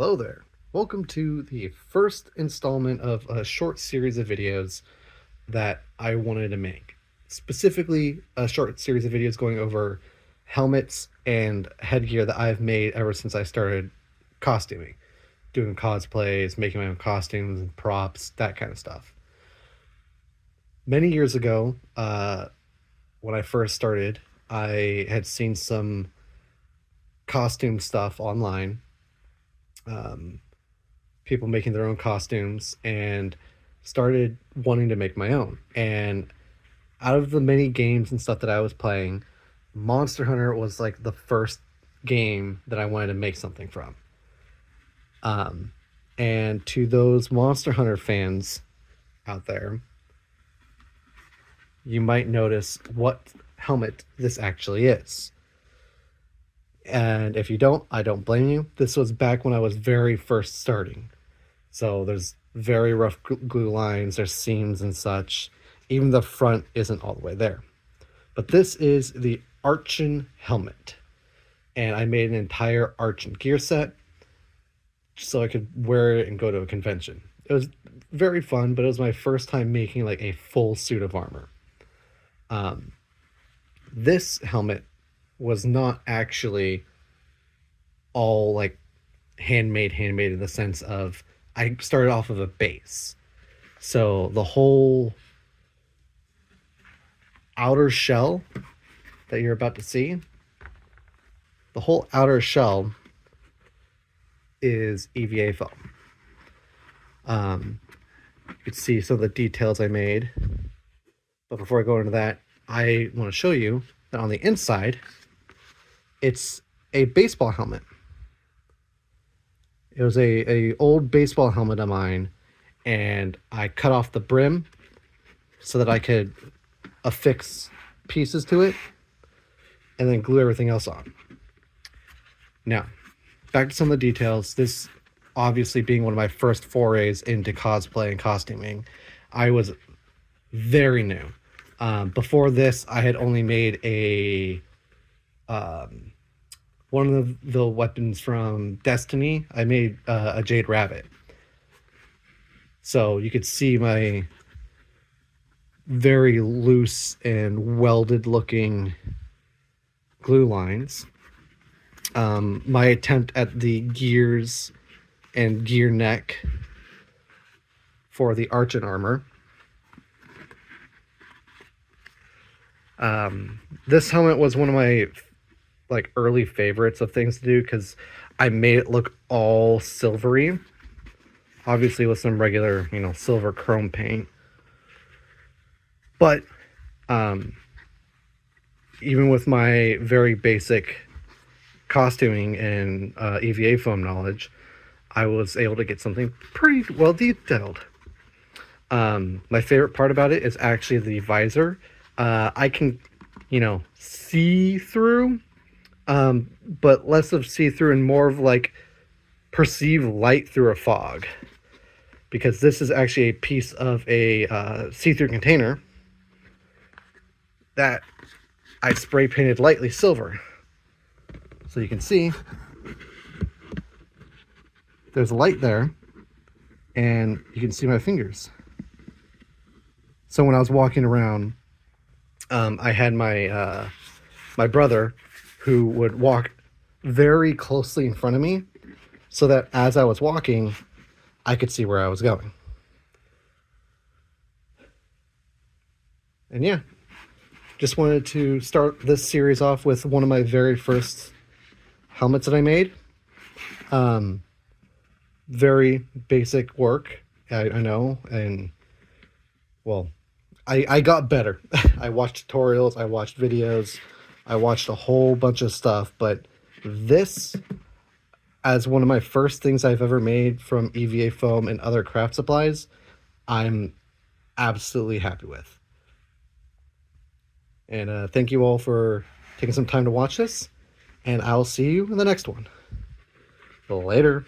Hello there. Welcome to the first installment of a short series of videos that I wanted to make. Specifically, a short series of videos going over helmets and headgear that I've made ever since I started costuming, doing cosplays, making my own costumes and props, that kind of stuff. Many years ago, when I first started, I had seen some costume stuff online, um, people making their own costumes, and started wanting to make my own. And out of the many games and stuff that I was playing, Monster Hunter was like the first game that I wanted to make something from. Um, and to those Monster Hunter fans out there, you might notice what helmet this actually is. And if you don't, I don't blame you. This was back when I was very first starting. So there's very rough glue lines, there's seams and such. Even the front isn't all the way there. But this is the Artian Helmet. And I made an entire Artian gear set so I could wear it and go to a convention. It was very fun, but it was my first time making like a full suit of armor. Um, this helmet was not actually all like handmade in the sense of I started off of a base. So the whole outer shell that you're about to see, the whole outer shell is EVA foam. You can see some of the details I made. But before I go into that, I want to show you that on the inside, it's a baseball helmet. It was a old baseball helmet of mine, and I cut off the brim so that I could affix pieces to it and then glue everything else on. Now, back to some of the details. This obviously being one of my first forays into cosplay and costuming, I was very new. Before this, I had only made a one of the weapons from Destiny. I made a Jade Rabbit. So you could see my very loose and welded looking glue lines. My attempt at the gears and gear neck for the Artian armor. This helmet was one of my like early favorites of things to do because I made it look all silvery, obviously with some regular, silver chrome paint. But even with my very basic costuming and EVA foam knowledge, I was able to get something pretty well detailed. My favorite part about it is actually the visor. I can, see through, but less of see through and more of like perceive light through a fog. Because this is actually a piece of a see-through container that I spray painted lightly silver. So you can see there's light there, and you can see my fingers. So when I was walking around, I had my my brother who would walk very closely in front of me so that as I was walking, I could see where I was going. And yeah, just wanted to start this series off with one of my very first helmets that I made. Very basic work, I know, and well, I got better. I watched tutorials, I watched videos, I watched a whole bunch of stuff, but this, as one of my first things I've ever made from EVA foam and other craft supplies, I'm absolutely happy with. And thank you all for taking some time to watch this, and I'll see you in the next one. Later.